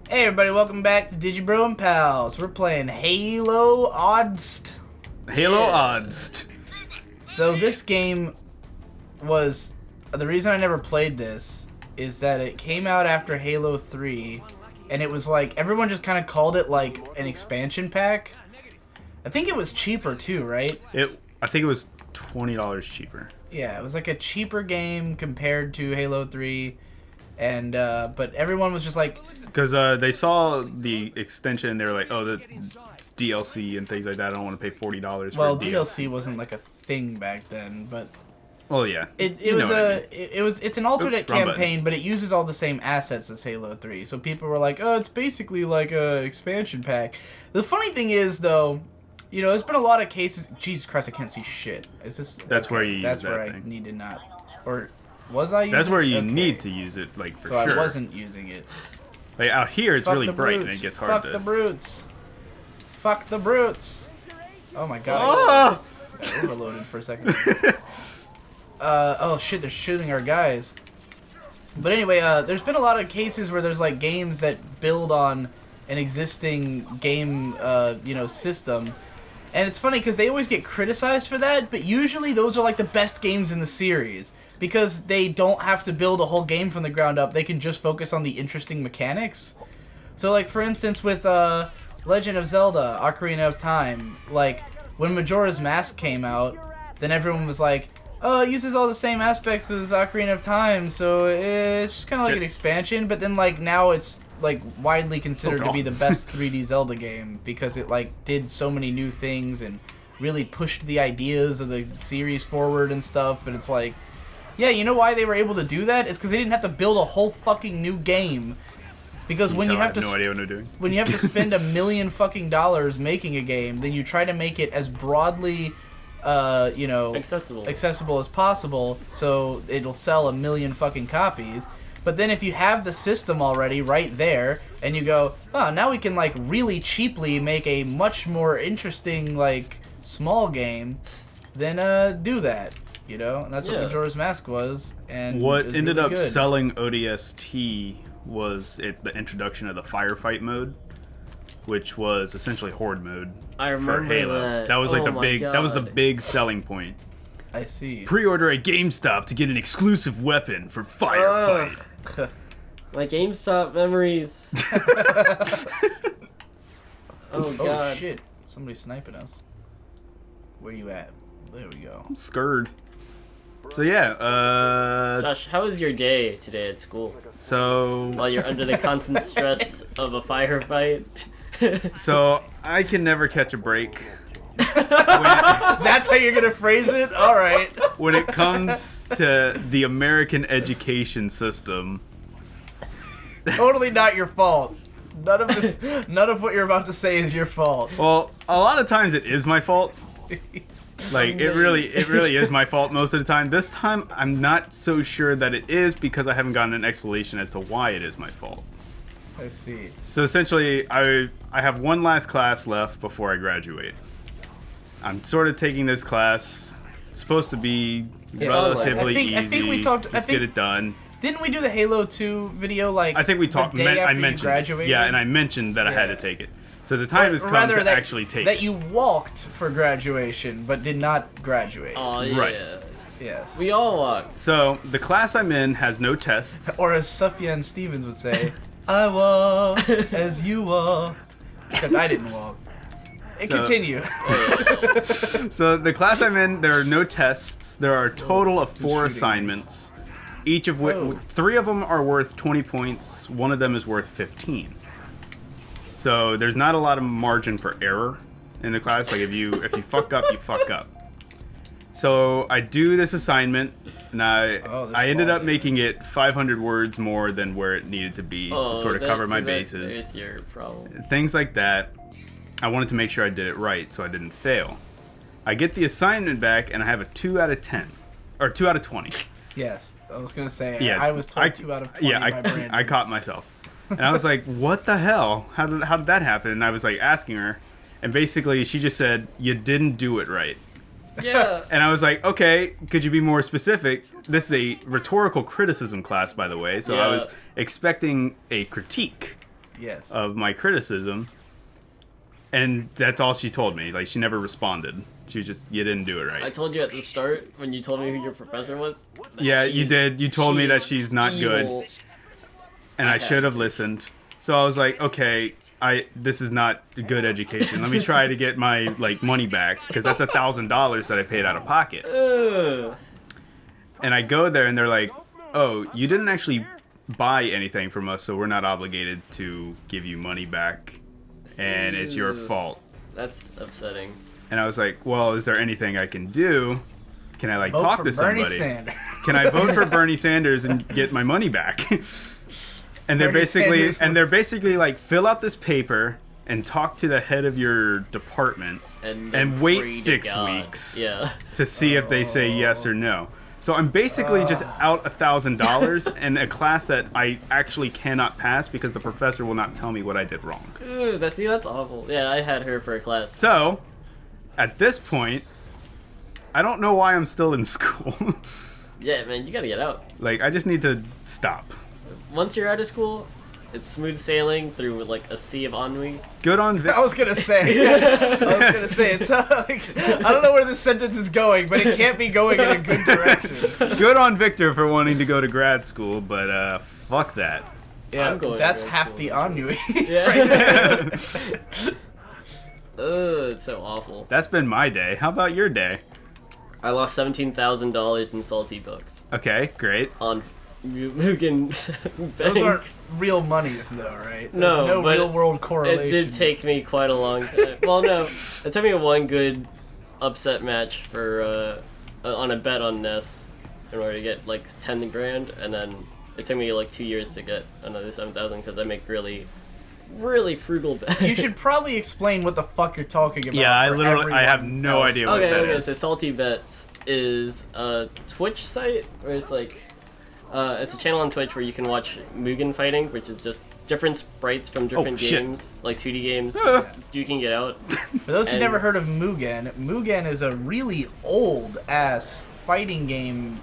Hey everybody, welcome back to Digi Bro and Pals. We're playing Halo ODST. Halo ODST. So this game was... The reason I never played this is that it came out after Halo 3, and it was like, everyone just kind of called it like an expansion pack. I think it was cheaper too, right? I think it was $20 cheaper. Yeah, it was like a cheaper game compared to Halo 3, and but everyone was just like... Because they saw the extension and they were like, oh, it's DLC and things like that. I don't want to pay $40 for Well, a DLC wasn't like a thing back then, but... Oh yeah. It's an alternate campaign, button. but it uses all the same assets as Halo 3. So people were like, "Oh, it's basically like a expansion pack." The funny thing is, though, you know, there's been a lot of cases. Jesus Christ, I can't see shit. Is this? That's okay, where you use That's that where thing. I need to not, or was I? That's where you okay. need to use it, like for so sure. I wasn't using it. Like out here, it's Fuck really the bright brutes. and it gets hard Fuck to. the brutes. Fuck the brutes. Oh my god. Oh! I overloaded for a second. Oh shit, they're shooting our guys. But anyway, there's been a lot of cases where there's like games that build on an existing game, you know, system. And it's funny because they always get criticized for that, but usually those are like the best games in the series because they don't have to build a whole game from the ground up. They can just focus on the interesting mechanics. So like for instance with Legend of Zelda: Ocarina of Time, like when Majora's Mask came out, then everyone was like, oh, it uses all the same aspects as Ocarina of Time, so it's just kind of like an expansion. But then, like, now it's like widely considered to be the best 3D Zelda game because it like did so many new things and really pushed the ideas of the series forward and stuff. And it's like, yeah, you know why they were able to do that? It's because they didn't have to build a whole fucking new game. Because when you have to, no idea what they're doing. When you have to spend $1 million fucking dollars making a game, then you try to make it as broadly you know, accessible as possible, so it'll sell 1 million fucking copies. But then if you have the system already right there, and you go, oh, now we can like really cheaply make a much more interesting like small game, then do that, you know. And that's what Majora's Mask was. And what it was ended really up good. selling ODST was the introduction of the firefight mode, which was essentially horde mode. I remember for Halo. That was like that was the big selling point. I see. Pre-order at GameStop to get an exclusive weapon for firefight. My GameStop memories. Oh god. Oh shit! Somebody's sniping us. Where you at? There we go. I'm scared. So yeah, Josh, how was your day today at school? So While you're under the constant stress of a firefight. So I can never catch a break. That's how you're gonna phrase it? Alright. When it comes to the American education system. Totally not your fault. None of what you're about to say is your fault. Well, a lot of times it is my fault. Like it really is my fault most of the time. This time I'm not so sure that it is because I haven't gotten an explanation as to why it is my fault. I see. So essentially, I have one last class left before I graduate. I'm sort of taking this class. It's supposed to be relatively easy. I think we talked. Just get it done. Didn't we do the Halo 2 video like? I think we talked. The day I after mentioned. you graduated? Yeah, and I mentioned that I had to take it. So the time has come Rather to actually take that it. you walked for graduation but did not graduate. Oh yeah. Right. Yes. We all walked. So the class I'm in has no tests. Or as Sufjan Stevens would say, I walk as you walk. Except I didn't walk. Continue. So the class I'm in, there are no tests. There are a total of 4 assignments, each of which 3 of them are worth 20 points. 1 of them is worth 15. So there's not a lot of margin for error in the class. Like if you fuck up, you fuck up. So I do this assignment, and I ended up making it 500 words more than where it needed to be to sort of cover my bases. That's your problem. Things like that. I wanted to make sure I did it right so I didn't fail. I get the assignment back, and I have a 2 out of 10. Or 2 out of 20. Yes. I was going to say, Yeah, I was told 2 out of 20 by Brandon. I caught myself. And I was like, what the hell? How did that happen? And I was like asking her, and basically she just said, you didn't do it right. Yeah. And I was like, okay, could you be more specific? This is a rhetorical criticism class, by the way, so I was expecting a critique. Yes. of my criticism, and that's all she told me. Like, she never responded. She was just, you didn't do it right. I told you at the start when you told me who your professor was. Yeah, you did. You told me that she's not evil. good, and I should have listened. So I was like, okay, this is not good education. Let me try to get my money back, because that's $1,000 that I paid out of pocket. And I go there, and they're like, oh, you didn't actually buy anything from us, so we're not obligated to give you money back, and it's your fault. That's upsetting. And I was like, well, is there anything I can do? Can I Vote talk for to somebody? Bernie Sanders. Can I vote for Bernie Sanders and get my money back? And they're Bernie basically Sanders like, fill out this paper and talk to the head of your department and wait pray to 6 God. weeks Yeah. to see if they say yes or no. So I'm basically just out $1,000 in a class that I actually cannot pass because the professor will not tell me what I did wrong. Ooh, that's awful. Yeah, I had her for a class. So, at this point, I don't know why I'm still in school. Yeah, man, you gotta get out. Like, I just need to stop. Once you're out of school, it's smooth sailing through a sea of ennui. Good on I was gonna say. It's not like, I don't know where this sentence is going, but it can't be going in a good direction. Good on Victor for wanting to go to grad school, but fuck that. Yeah, I'm going that's to half school. the ennui. Yeah. Ugh, it's so awful. That's been my day. How about your day? I lost $17,000 in salty bucks Okay, great. on Mugen. Those aren't real monies, though, right? There's No, but real world correlation. It did take me quite a long time. Well, no, it took me one good upset match for on a bet on Ness in order to get 10 grand, and then it took me 2 years to get another 7,000 because I make really frugal bets. You should probably explain what the fuck you're talking about. Yeah, I for literally, I have everyone no else. idea what that Okay, is. so Salty Bets is a Twitch site where it's it's a channel on Twitch where you can watch Mugen fighting, which is just different sprites from different shit. games, 2D games. Ah. You can get out. For those who And- never heard of Mugen, Mugen is a really old ass fighting game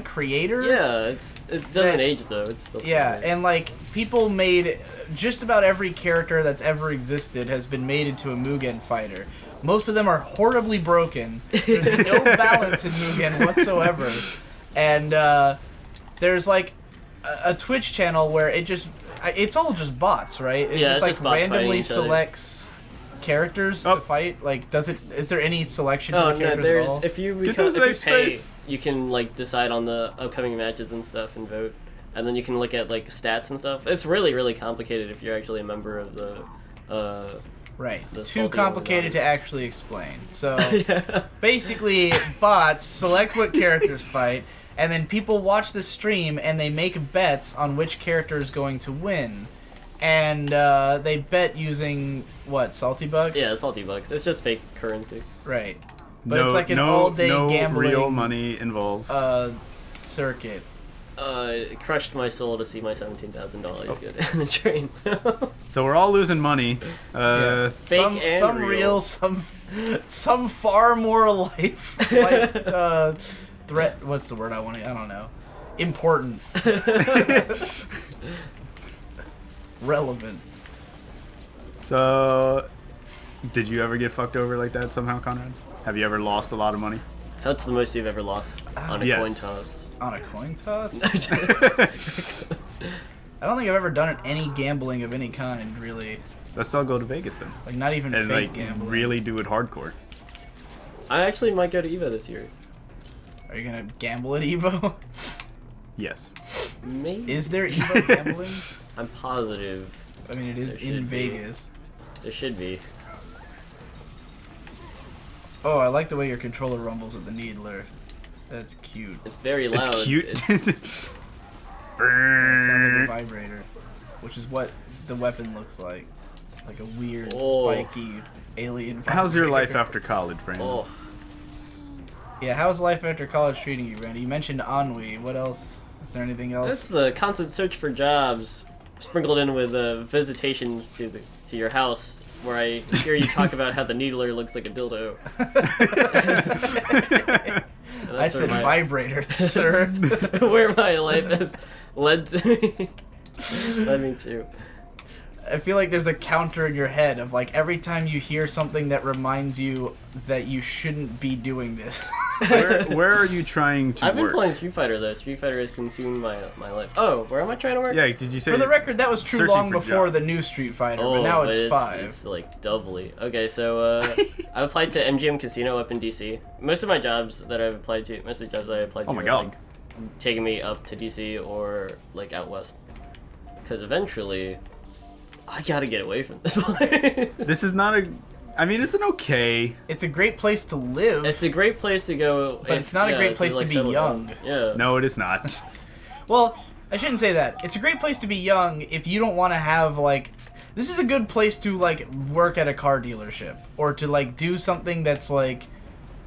creator. Yeah, it doesn't age though. It's still Yeah, fun. and people made just about every character that's ever existed has been made into a Mugen fighter. Most of them are horribly broken. There's no balance in Mugen whatsoever. And there's a Twitch channel where it's all just bots, right? It Yeah, just it's just bots fighting randomly each other. selects characters to fight. Is there any selection for Oh the no, characters there's at all? if you Get become, those if you safe pay, space. you can decide on the upcoming matches and stuff and vote, and then you can look at stats and stuff. It's really complicated if you're actually a member of the. Right. the Too salty complicated ones. to actually explain. So Yeah. basically, bots select what characters fight, and then people watch the stream and they make bets on which character is going to win. And they bet using, what, Salty Bucks? Yeah, salty bucks. It's just fake currency. Right. But it's an all-day no gambling real money involved. circuit. It crushed my soul to see my $17,000 Oh. go down the drain. So we're all losing money. Yes. Fake some and some real. some far more life threat. What's the word I want to? I don't know. Important. Relevant. So, did you ever get fucked over like that somehow, Conrad? Have you ever lost a lot of money? What's the most you've ever lost on a Yes. coin toss? On a coin toss? I don't think I've ever done any gambling of any kind, really. Let's all go to Vegas then, Not even and fake gambling. really do it hardcore. I actually might go to EVO this year. Are you gonna gamble at Evo? Yes. Maybe. Is there Evo gambling? I'm positive I mean, it is There in should be. Vegas. there should be. Oh, I like the way your controller rumbles with the needler. That's cute. It's very loud. It's cute. It's- It sounds like a vibrator, which is what the weapon looks like. Like a weird, Oh. spiky alien vibrator. How's your life after college, Brandon? oh, Yeah, how's life after college treating you, Randy? You mentioned ennui. What else? Is there anything that's else? the constant search for jobs, sprinkled in with visitations to your house, where I hear you talk about how the needler looks like a dildo. And I that's said where vibrator, sir. where my life has led to me. Led me to. I feel like there's a counter in your head of like every time you hear something that reminds you that you shouldn't be doing this. Where are you trying to I've been work? playing Street Fighter though. Street Fighter has consumed my life. Oh, where am I trying to work? Yeah, did you say? For the record, that was true searching long for before job. the new Street Fighter, Oh, but now but it's 5. It's like doubly. Okay, so I applied to MGM Casino up in DC. Most of my jobs that I've applied to, most of the jobs that I applied to, Oh my are, God. like taking me up to DC or like out west. Because eventually, I gotta get away from this place. This is not a. I mean, it's an okay. It's a great place to live. It's a great place to go, But it's not a great place to be settle young. down. Yeah. No, it is not. Well, I shouldn't say that. It's a great place to be young if you don't want to have, like... This is a good place to, like, work at a car dealership. Or to, like, do something that's, like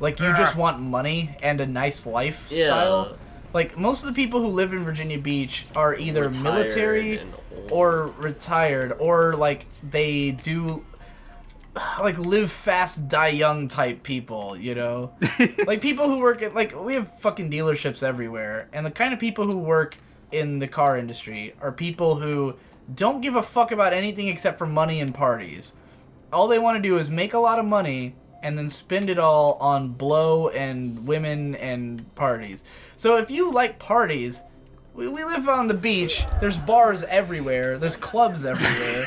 you just want money and a nice lifestyle. Yeah. Like, most of the people who live in Virginia Beach are either Retired military and old. or retired. Or, like, they do... like live fast, die young type people, you know? Like people who work at, like, we have fucking dealerships everywhere, and the kind of people who work in the car industry are people who don't give a fuck about anything except for money and parties. All they want to do is make a lot of money and then spend it all on blow and women and parties. So if you like parties, we live on the beach, there's bars everywhere, there's clubs everywhere.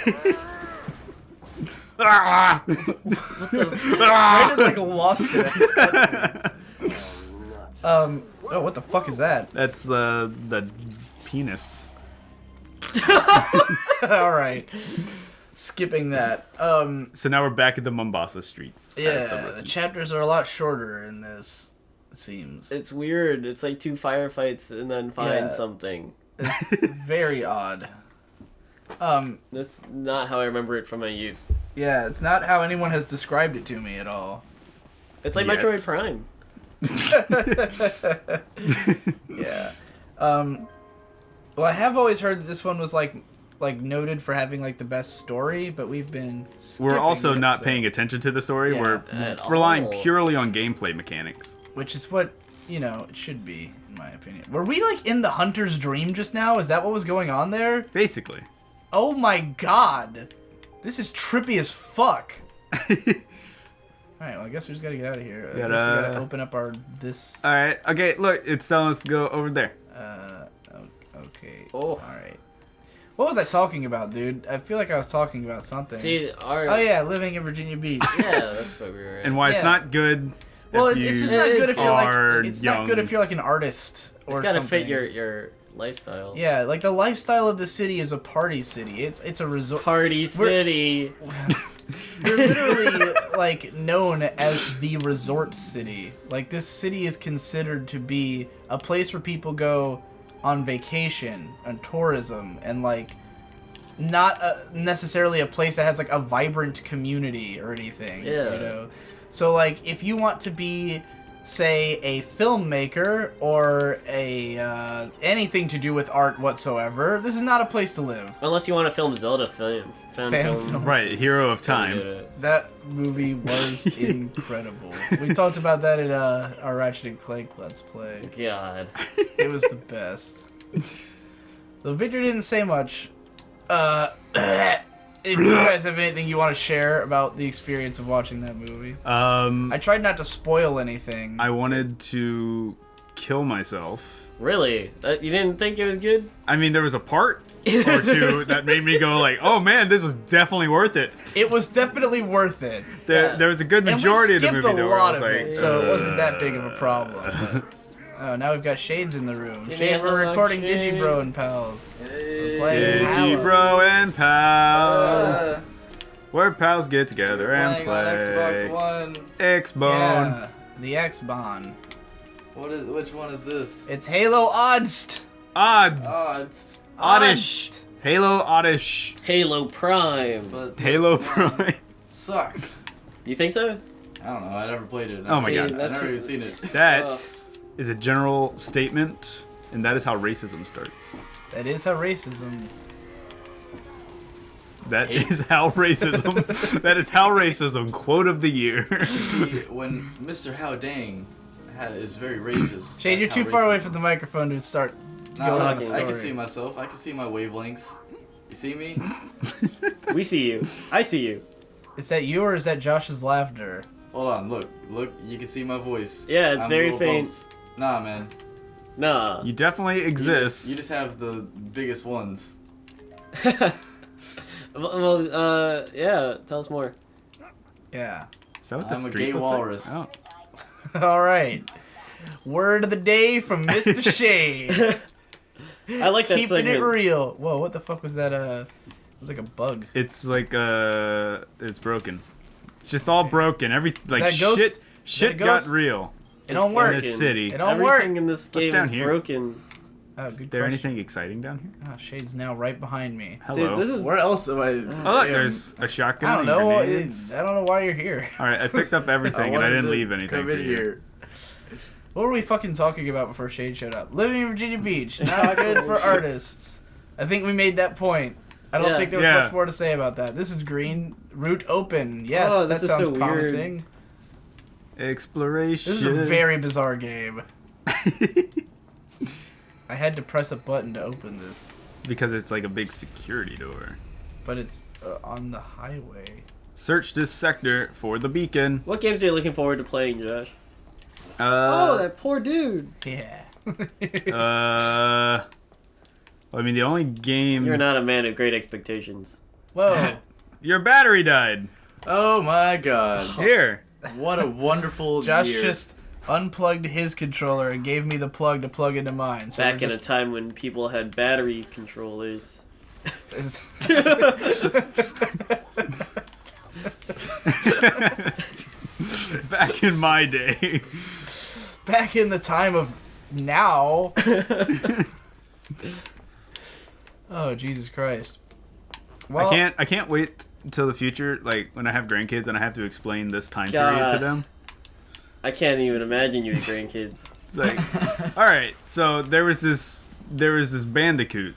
Brandon like lost it. Oh, what the fuck is that? That's the penis. All right, skipping that. So now we're back at the Mombasa streets. as Yeah, the rookie. chapters are a lot shorter in this. It seems It's weird. It's like 2 firefights and then find Yeah. something. it's very odd. That's not how I remember it from my youth. Yeah, it's not how anyone has described it to me at all. It's like Yet. Metroid Prime. Yeah. Well, I have always heard that this one was like noted for having like the best story, but we've been We're also skipping it, not so- paying attention to the story. Yeah, We're at relying all. purely on gameplay mechanics. which is what, you know, it should be, in my opinion. Were we like in the hunter's dream just now? Is that what was going on there? Basically. Oh my god. This is trippy as fuck. Alright, well, I guess we just gotta get out of here. I guess we gotta open up our this. All right. Okay. Look, it's telling us to go over there. Okay. Oh. Alright. What was I talking about, dude? I feel like I was talking about something. See, our... Oh yeah, living in Virginia Beach. Yeah, that's what we were at. And why it's Yeah. not good. Well, if it's you just not good if you're are like. It's not good young. if you're like an artist or It's gotta something. fit your lifestyle. Yeah, like the lifestyle of the city is a party city. It's a resort. Party City. You're literally like known as the resort city. Like this city is considered to be a place where people go on vacation and tourism and like not necessarily a place that has like a vibrant community or anything. Yeah. You know. So like if you want to be say a filmmaker or a anything to do with art whatsoever, this is not a place to live. Unless you want to film Zelda film. Fan film. Right, Hero of Time. That movie was incredible. We talked about that in our Ratchet and Clank Let's Play. God. It was the best. Though Victor didn't say much. If you guys have anything you want to share about the experience of watching that movie. I tried not to spoil anything. I wanted to kill myself. Really? You didn't think it was good? I mean, there was a part or two that made me go like, "Oh man, this was definitely worth it." It was definitely worth it. There was a good majority and of we the skipped movie a though, where I lot was of like, it, so it wasn't that big of a problem. But, oh, now we've got Shades in the room. Give me Shade, a we're hug, recording Shade. Digibro and Pals. We're playing Digi Power. Bro and Pals. Where pals get together and Playing on play. Xbox One. X-Bone. Yeah, the X-Bon. Which one is this? It's Halo Oddst. Odds. Oh, it's Oddish. Halo Oddish. Halo Prime. but Halo this one Prime. sucks. You think so? I don't know. I never played it. Oh my See, god. I've that's never even seen it. That is a general statement, and that is how racism starts. That is how racism. That is how racism. That is how racism. Quote of the year. See, when Mr. How Dang is very racist. Shade, you're that's too how far away racist- from the microphone to start No, going on talking. the I story. can see myself. I can see my wavelengths. You see me? We see you. I see you. Is that you or is that Josh's laughter? Hold on, look, you can see my voice. Yeah, it's I'm very little faint. bumps. Nah, man. Nah. You definitely exist. You just have the biggest ones. Well, yeah. Tell us more. Yeah. Is that what the I'm a street gay looks walrus. Like? Oh. All right. Word of the day from Mr. Shade. I like that Keeping segment. it real. Whoa, what the fuck was that? It was like a bug. It's like it's broken. It's just all broken. that a ghost? Shit that a got ghost? real. It don't work. In this city. It don't work. Everything in this What's game down is here? broken. Oh, Is good there question. anything exciting down here? Oh, Shade's now right behind me. Hello. See, this is Where else am I? Oh look, there's a shotgun. I don't and know. grenades. I don't know why you're here. All right, I picked up everything and I didn't leave anything Come for in you. here. What were we fucking talking about before Shade showed up? Living in Virginia Beach, not good for artists. I think we made that point. I don't Yeah. think there was Yeah. much more to say about that. This is green. Route open. Yes, Oh, that this is sounds so weird. promising. Exploration. This is a very bizarre game. I had to press a button to open this, because it's like a big security door. but it's on the highway. Search this sector for the beacon. What games are you looking forward to playing, Josh? Uh, that poor dude. Yeah. I mean, the only game. You're not a man of great expectations. Whoa. Your battery died. Oh my god. Here. What a wonderful Josh year. just unplugged his controller and gave me the plug to plug into mine. So Back we're in a just- time when people had battery controllers. Back in my day. Back in the time of now. Oh, Jesus Christ. Well, I can't wait until the future, like when I have grandkids and I have to explain this time period to God. them. I can't even imagine you with grandkids. It's like, all right, so there was this bandicoot.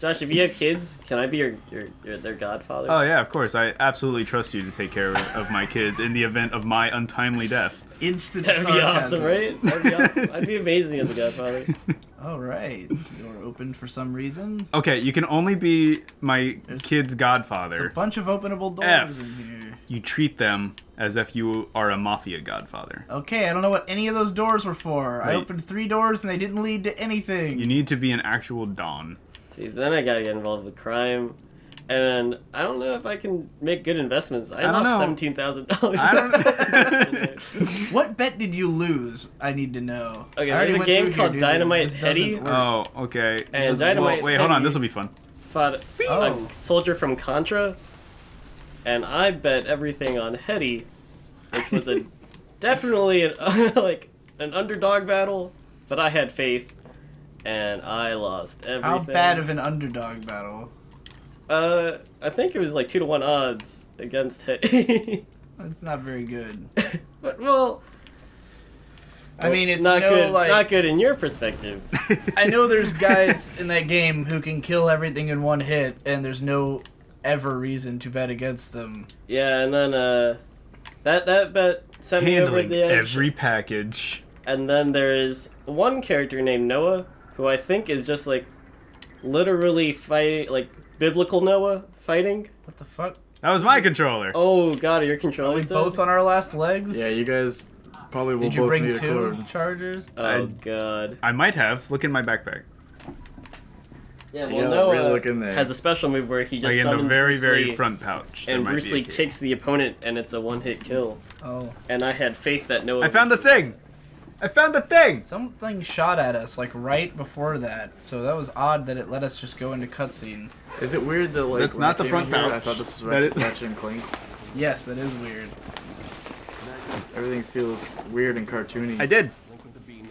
Josh, if you have kids, can I be their godfather? Oh yeah, of course. I absolutely trust you to take care of my kids in the event of my untimely death. instant That'd be sarcasm. awesome, right? That'd be awesome. I'd be amazing as a godfather. All right. You're open for some reason. Okay, you can only be my kid's There's a godfather. bunch of openable doors F. in here. You treat them as if you are a mafia godfather. Okay, I don't know what any of those doors were for. I Wait. opened 3 doors and they didn't lead to anything. You need to be an actual Don. See, then I gotta get involved with crime. And I don't know if I can make good investments. I don't lost know. $17,000. I don't What bet did you lose? I need to know. Okay, I already there's a went game through called dude. Dynamite This doesn't Heady. work. Oh, okay. And Dynamite Wait, hold on. Heady This will be fun. fought Oh. a soldier from Contra. And I bet everything on Hetty, which was a definitely like an underdog battle, but I had faith, and I lost everything. How bad of an underdog battle? I think it was like 2-1 odds against Hetty. That's not very good. But, well, I mean, it's not no good. like. Not good in your perspective. I know there's guys in that game who can kill everything in one hit, and there's no ever reason to bet against them. Yeah, and then that bet sent me over Handling the edge. every package. And then there's one character named Noah, who I think is just like literally fighting, like biblical Noah fighting. What the fuck? That was my controller. Oh god, are your Are we controllers both on our last legs? Yeah, you guys probably will Did you both bring need a 2 cord. chargers? Oh god. I might have. Look in my backpack. Yeah, Yeah, well really Noah look in there. has a special move where he just Like in the summons very, Bruce very Lee, front pouch. there and might Bruce be a Lee key. kicks the opponent, and it's a one-hit kill. Oh. And I had faith that Noah. I found the thing! I found the thing! Something shot at us, like, right before that. So that was odd that it let us just go into cutscene. Is it weird that like That's when not I the came front in here, I pouch. thought this was That is- Ratchet and Clank. Yes, that is weird. Everything feels weird and cartoony. I did.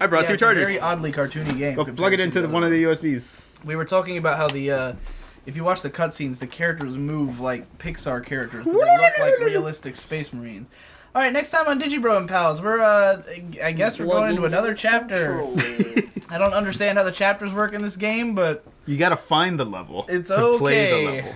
I brought Yeah, 2 it's a chargers. very oddly cartoony game. Go compared plug it to into the one of the USBs. We were talking about how the, if you watch the cutscenes, the characters move like Pixar characters, but they look like realistic Space Marines. All right, next time on Digibro and Pals, we're, I guess we're going into another chapter. I don't understand how the chapters work in this game, but You gotta find the level it's to play the okay. level.